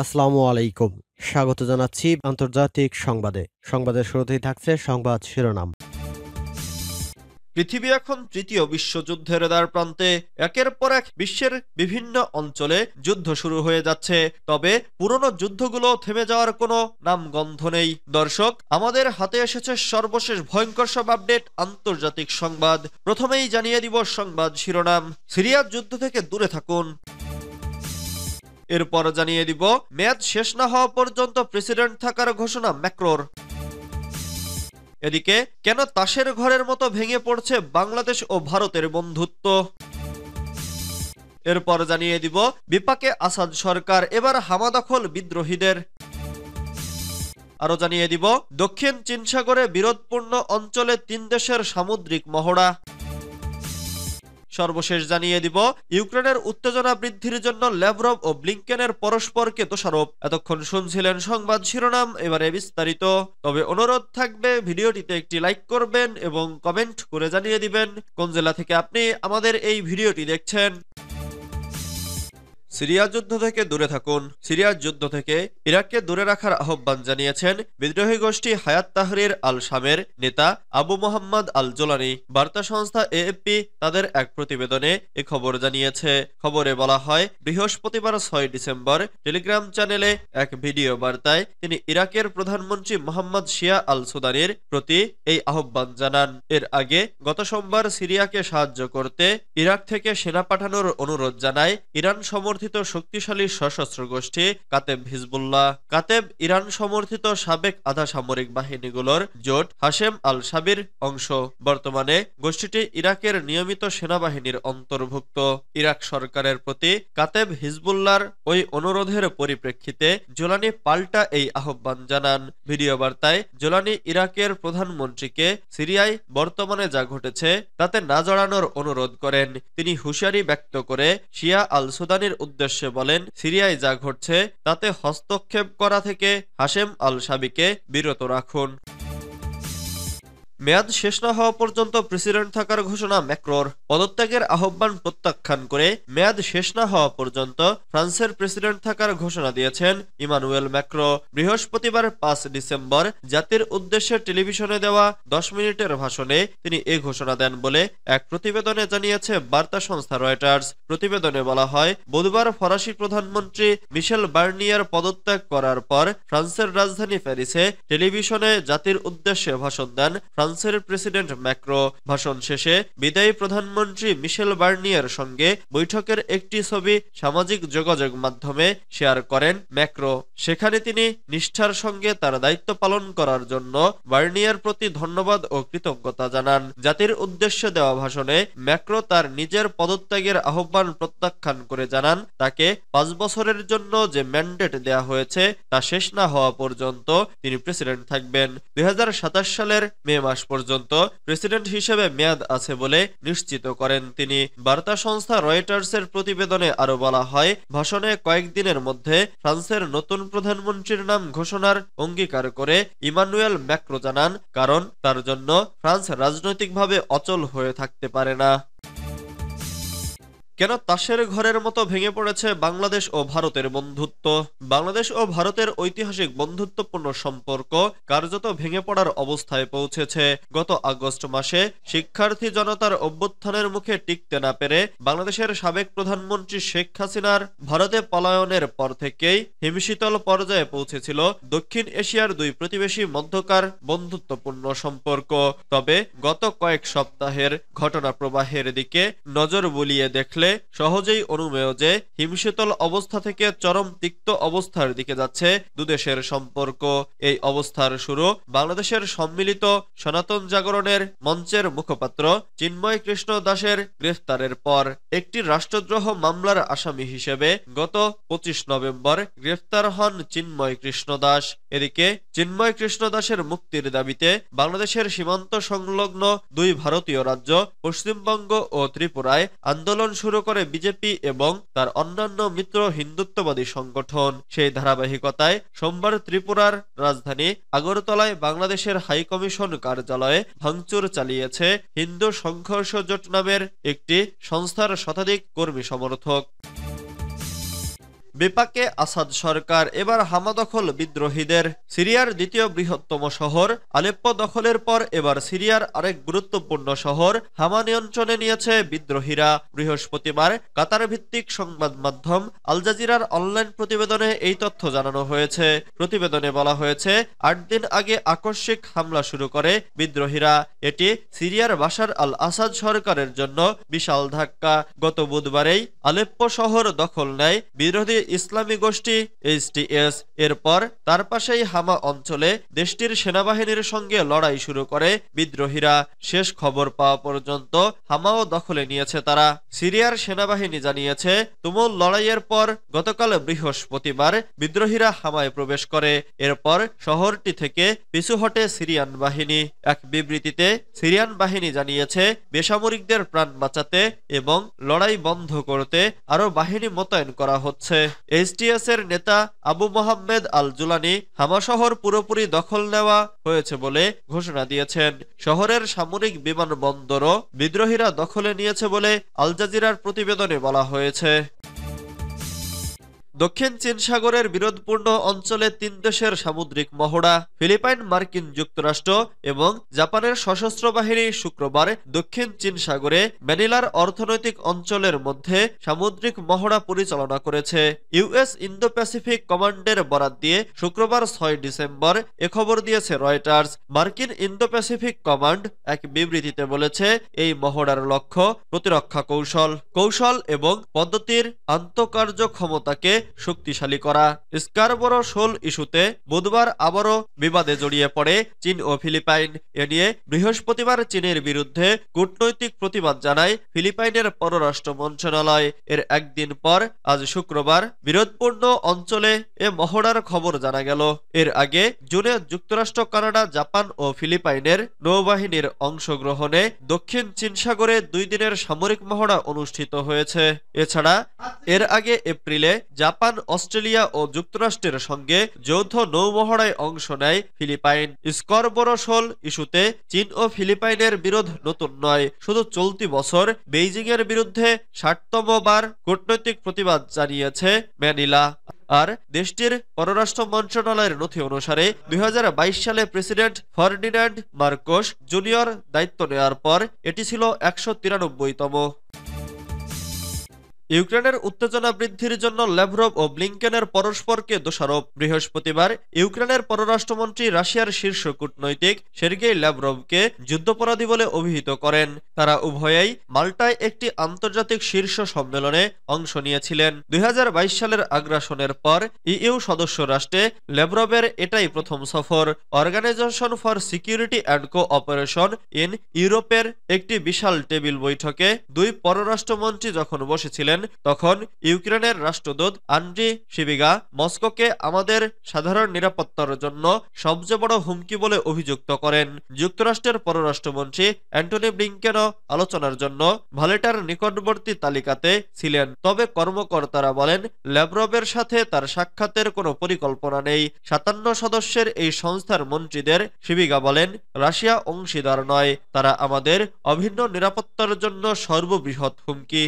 আসসালামু আলাইকুম। স্বাগত জানাচ্ছি আন্তর্জাতিক সংবাদে। সংবাদের শুরুতেই থাকছে সংবাদ শিরোনাম। পৃথিবী এখন তৃতীয় বিশ্বযুদ্ধের দ্বারপ্রান্তে। একের পর এক বিশ্বের বিভিন্ন অঞ্চলে যুদ্ধ শুরু হয়ে যাচ্ছে, তবে পুরনো যুদ্ধগুলো থেমে যাওয়ার কোনো নামগন্ধ নেই। দর্শক, আমাদের হাতে এসেছে সর্বশেষ ভয়ঙ্কর সব আপডেট আন্তর্জাতিক সংবাদ। প্রথমেই জানিয়ে দিব সংবাদ শিরোনাম। সিরিয়ার যুদ্ধ থেকে দূরে থাকুন। এরপর জানিয়ে দিব মেয়াদ শেষ না হওয়া পর্যন্ত প্রেসিডেন্ট থাকার ঘোষণা ম্যাক্রোর। এদিকে কেন তাসের ঘরের মতো ভেঙে পড়ছে বাংলাদেশ ও ভারতের বন্ধুত্ব। এরপর জানিয়ে দিব বিপাকে আসাদ সরকার, এবার হামাদখল বিদ্রোহীদের। আরো জানিয়ে দিব দক্ষিণ চীন সাগরে বিরোধপূর্ণ অঞ্চলে 3 দেশের সামুদ্রিক মহড়া। সর্বশেষ জানিয়ে দিব ইউক্রেনের উত্তেজনা বৃদ্ধির জন্য ল্যাভরভ ও ব্লিংকেনের পরস্পরকে দোষারোপ। এতক্ষণ শুনছিলেন সংবাদ শিরোনাম, এবারে বিস্তারিত। তবে অনুরোধ থাকবে ভিডিওটিতে একটি লাইক করবেন এবং কমেন্ট করে জানিয়ে দিবেন কোন জেলা থেকে আপনি আমাদের এই ভিডিওটি দেখছেন। সিরিয়া যুদ্ধ থেকে দূরে থাকুন। সিরিয়ার যুদ্ধ থেকে ইরাককে দূরে রাখার আহ্বান জানিয়েছেন বিদ্রোহী গোষ্ঠী হায়াত তাহরির আল শামের নেতা আবু মোহাম্মদ আল জোলানি। বার্তা সংস্থা এএফপি তাদের এক প্রতিবেদনে এ খবর জানিয়েছে। খবরে বলা হয়, বৃহস্পতিবার 6 ডিসেম্বর টেলিগ্রাম চ্যানেলে এক ভিডিও বার্তায় তিনি ইরাকের প্রধানমন্ত্রী মোহাম্মদ শিয়া আল সুদানির প্রতি এই আহ্বান জানান। এর আগে গত সোমবার সিরিয়াকে সাহায্য করতে ইরাক থেকে সেনা পাঠানোর অনুরোধ জানায় ইরান সমর্থিত শক্তিশালী সশস্ত্র গোষ্ঠী কাতেব হিজবুল্লাহ। কাতেব ইরান সমর্থিত সাবেক আধা সামরিক বাহিনীগুলোর জোট হাশেম আল শাবির অংশ। বর্তমানে গোষ্ঠীটি ইরাকের নিয়মিত সেনাবাহিনীর অন্তর্ভুক্ত। ইরাক সরকারের প্রতি কাতেব হিজবুল্লাহর ওই অনুরোধের পরিপ্রেক্ষিতে জোলানি পাল্টা এই আহ্বান জানান। ভিডিও বার্তায় জোলানি ইরাকের প্রধানমন্ত্রীকে সিরিয়ায় বর্তমানে যা ঘটেছে তাতে না জড়ানোর অনুরোধ করেন। তিনি হুঁশিয়ারি ব্যক্ত করে শিয়া আল সুদানির উদ্দেশ্যে বলেন, সিরিয়ায় যা ঘটছে তাতে হস্তক্ষেপ করা থেকে হাশেম আল শাবিকে বিরত রাখুন। মেয়াদ শেষ না হওয়া পর্যন্ত প্রেসিডেন্ট থাকার ঘোষণা ম্যাক্রোর। পদত্যাগের আহ্বান প্রত্যাখ্যান করে মেয়াদ শেষ না হওয়া পর্যন্ত ফ্রান্সের প্রেসিডেন্ট থাকার ঘোষণা দিয়েছেন ইমানুয়েল ম্যাক্রো। বৃহস্পতিবার 5 ডিসেম্বর জাতির উদ্দেশ্যে টেলিভিশনে দেওয়া 10 মিনিটের ভাষণে তিনি এ ঘোষণা দেন বলে এক প্রতিবেদনে জানিয়েছে বার্তা সংস্থা রয়টার্স। প্রতিবেদনে বলা হয়, বুধবার ফরাসি প্রধানমন্ত্রী মিশেল বার্নিয়ার পদত্যাগ করার পর ফ্রান্সের রাজধানী প্যারিসে টেলিভিশনে জাতির উদ্দেশ্যে ভাষণ দেন ফ্রান্সের প্রেসিডেন্ট ম্যাক্রো। ভাষণ শেষে বিদায়ী প্রধানমন্ত্রী মিশেল বার্নিয়ার সঙ্গে বৈঠকের একটি ছবি সামাজিক যোগাযোগ মাধ্যমে শেয়ার করেন ম্যাক্রো। সেখানে তিনি নিষ্ঠার সঙ্গে তার দায়িত্ব পালন করার জন্য বার্নিয়ার প্রতি ধন্যবাদ ও কৃতজ্ঞতা জানান। জাতির উদ্দেশ্যে দেওয়া ভাষণে ম্যাক্রো তার নিজের পদত্যাগের আহ্বান প্রত্যাখ্যান করে জানান, তাকে 5 বছরের জন্য যে ম্যান্ডেট দেয়া হয়েছে তা শেষ না হওয়া পর্যন্ত তিনি প্রেসিডেন্ট থাকবেন। 2027 সালের মে মাস পর্যন্ত প্রেসিডেন্ট হিসেবে মেয়াদ আছে বলে নিশ্চিত করেন তিনি। বার্তা সংস্থা রয়টার্সের প্রতিবেদনে আরো বলা হয়, ভাষণে কয়েকদিনের মধ্যে ফ্রান্সের নতুন প্রধানমন্ত্রীর নাম ঘোষণার অঙ্গীকার করে ইমানুয়েল ম্যাক্রো জানান, কারণ তার জন্য ফ্রান্স রাজনৈতিকভাবে অচল হয়ে থাকতে পারে না। কেন তাসের ঘরের মতো ভেঙে পড়েছে বাংলাদেশ ও ভারতের বন্ধুত্ব। বাংলাদেশ ও ভারতের ঐতিহাসিক বন্ধুত্বপূর্ণ সম্পর্ক কার্যত ভেঙে পড়ার অবস্থায় পৌঁছেছে। গত আগস্ট মাসে শিক্ষার্থী জনতার অভ্যুত্থানের মুখে টিকতে না পেরে বাংলাদেশের সাবেক প্রধানমন্ত্রী শেখ হাসিনার ভারতে পলায়নের পর থেকেই হিমশীতল পর্যায়ে পৌঁছেছিল দক্ষিণ এশিয়ার দুই প্রতিবেশী মধ্যকার বন্ধুত্বপূর্ণ সম্পর্ক। তবে গত কয়েক সপ্তাহের ঘটনা প্রবাহের দিকে নজর বুলিয়ে দেখলে সহজেই অনুমেয় যে হিমশীতল অবস্থা থেকে চরম তিক্ত অবস্থার দিকে যাচ্ছে দুদেশের সম্পর্ক। এই অবস্থার শুরু বাংলাদেশের সম্মিলিত সনাতন জাগরণের মঞ্চের মুখপাত্র চিন্ময় কৃষ্ণ দাসের গ্রেফতারের পর। একটি রাষ্ট্রদ্রোহ মামলার আসামি হিসেবে গত 25 নভেম্বর গ্রেফতার হন চিন্ময় কৃষ্ণ দাস। এদিকে চিন্ময় কৃষ্ণ দাসের মুক্তির দাবিতে বাংলাদেশের সীমান্ত সংলগ্ন দুই ভারতীয় রাজ্য পশ্চিমবঙ্গ ও ত্রিপুরায় আন্দোলন শুরু করে বিজেপি এবং তার অন্যান্য মিত্র হিন্দুত্ববাদী সংগঠন। সেই ধারাবাহিকতায় সোমবার ত্রিপুরার রাজধানী আগরতলায় বাংলাদেশের হাইকমিশন কার্যালয়ে ভাঙচুর চালিয়েছে হিন্দু সংঘর্ষ জোট নামের একটি সংস্থার শতাধিক কর্মী সমর্থক। বিপাকে আসাদ সরকার। এবার হামা দখল বিদ্রোহীদের। সিরিয়ার দ্বিতীয় বৃহত্তম শহর আলেপ্পো দখলের পর এবার সিরিয়ার আরেক গুরুত্বপূর্ণ শহর হামা নিয়ন্ত্রণে নিয়েছে বিদ্রোহীরা। বৃহস্পতিবার কাতার ভিত্তিক সংবাদ মাধ্যম আল জাজিরার অনলাইন প্রতিবেদনে এই তথ্য জানানো হয়েছে। প্রতিবেদনে বলা হয়েছে ৮ দিন আগে আকস্মিক হামলা শুরু করে বিদ্রোহীরা। এটি সিরিয়ার বাশার আল আসাদ সরকারের জন্য বিশাল ধাক্কা। গত বুধবারেই আলেপ্পো শহর দখল নেয় বিরোধী ইসলামী গোষ্ঠী এইচটিএস। এরপর তার পাশেই হামা অঞ্চলে দেশটির সেনাবাহিনীর সঙ্গে লড়াই শুরু করে বিদ্রোহীরা। শেষ খবর পাওয়া পর্যন্ত হামাও দখলে নিয়েছে তারা। সিরিয়ার সেনাবাহিনী জানিয়েছে তুমুল লড়াইয়ের পর গতকাল বৃহস্পতিবার বিদ্রোহীরা হামায় প্রবেশ করে। এরপর শহরটি থেকে পিছু হটে সিরিয়ান বাহিনী। এক বিবৃতিতে সিরিয়ান বাহিনী জানিয়েছে বেসামরিকদের প্রাণ বাঁচাতে এবং লড়াই বন্ধ করতে আরো বাহিনী মোতায়েন করা হচ্ছে। এইচটিএস এর নেতা আবু মোহাম্মেদ আল জুলানি হামা শহর পুরোপুরি দখল নেওয়া হয়েছে বলে ঘোষণা দিয়েছেন। শহরের সামরিক বিমানবন্দরও বিদ্রোহীরা দখলে নিয়েছে বলে আল জাজিরার প্রতিবেদনে বলা হয়েছে। দক্ষিণ চীন সাগরের বিরোধপূর্ণ অঞ্চলে ৩ দেশের সামুদ্রিক মহড়া। ফিলিপাইন, মার্কিন যুক্তরাষ্ট্র এবং জাপানের সশস্ত্র বাহিনী শুক্রবার দক্ষিণ চীন সাগরে ম্যানিলার অর্থনৈতিক অঞ্চলের মধ্যে সামুদ্রিক মহড়া পরিচালনা করেছে। ইউএস ইন্দো প্যাসিফিক কমান্ডের বরাত দিয়ে শুক্রবার ৬ ডিসেম্বর এ খবর দিয়েছে রয়টার্স। মার্কিন ইন্দো প্যাসিফিক কমান্ড এক বিবৃতিতে বলেছে এই মহড়ার লক্ষ্য প্রতিরক্ষা কৌশল এবং পদ্ধতির আন্তঃকার্যক্ষমতাকে শক্তিশালী করা। স্কারবোরো শোল ইস্যুতে বুধবার আবারও বিবাদে জড়িয়ে পড়ে চীন ও ফিলিপাইন। এ নিয়ে বৃহস্পতিবার চীনের বিরুদ্ধে কূটনৈতিক প্রতিবাদ জানায় ফিলিপাইনের পররাষ্ট্র মন্ত্রণালয়। এর একদিন পর আজ শুক্রবার বিরোধপূর্ণ অঞ্চলে এ মহড়ার খবর জানা গেল। এর আগে জুনে যুক্তরাষ্ট্র, কানাডা, জাপান ও ফিলিপাইনের নৌবাহিনীর অংশগ্রহণে দক্ষিণ চীন সাগরে 2 দিনের সামরিক মহড়া অনুষ্ঠিত হয়েছে। এছাড়া এর আগে এপ্রিলে জাপান, অস্ট্রেলিয়া ও যুক্তরাষ্ট্রের সঙ্গে যৌথ নৌমহড়ায় অংশ নেয় ফিলিপাইন। স্করবোরো শোল ইস্যুতে চীন ও ফিলিপাইনের বিরোধ নতুন নয়। শুধু চলতি বছর বেইজিং এর বিরুদ্ধে ৬০তম বার কূটনৈতিক প্রতিবাদ জানিয়েছে ম্যানিলা। আর দেশটির পররাষ্ট্র মন্ত্রণালয়ের নথি অনুসারে ২০২২ সালে প্রেসিডেন্ট ফার্ডিনান্ড মার্কোস জুনিয়র দায়িত্ব নেওয়ার পর এটি ছিল ১৯৩তম। ইউক্রেনের উত্তেজনা বৃদ্ধির জন্য ল্যাভরভ ও ব্লিংকেনের পরস্পরকে দোষারোপ। বৃহস্পতিবার ইউক্রেনের পররাষ্ট্রমন্ত্রী রাশিয়ার শীর্ষ কূটনৈতিক সের্গেই ল্যাভরভকে যুদ্ধাপরাধী বলে অভিহিত করেন। তারা উভয়েই মাল্টায় একটি আন্তর্জাতিক শীর্ষ সম্মেলনে অংশ নিয়েছিলেন। ২০২২ সালের আগ্রাসনের পর ইইউ সদস্য রাষ্ট্রে ল্যাভরভের এটাই প্রথম সফর। Organization for security and cooperation in ইউরোপের একটি বিশাল টেবিল বৈঠকে 2 পররাষ্ট্রমন্ত্রী যখন বসেছিলেন তখন ইউক্রেনের রাষ্ট্রদূত আন্দ্রি শিবিগা মস্কোকে আমাদের সাধারণ নিরাপত্তার জন্য সবচেয়ে বড় হুমকি বলে অভিযুক্ত করেন। যুক্তরাষ্ট্রের পররাষ্ট্রমন্ত্রী অ্যান্টনি ব্লিংকেনও আলোচনার জন্য ভালেটার নিকটবর্তী তালিকাতে ছিলেন। তবে কর্মকর্তারা বলেন ল্যাভরভের সাথে তার সাক্ষাতের কোনো পরিকল্পনা নেই। ৫৭ সদস্যের এই সংস্থার মন্ত্রীদের শিবিগা বলেন রাশিয়া অংশীদার নয়, তারা আমাদের অভিন্ন নিরাপত্তার জন্য সর্ববৃহৎ হুমকি।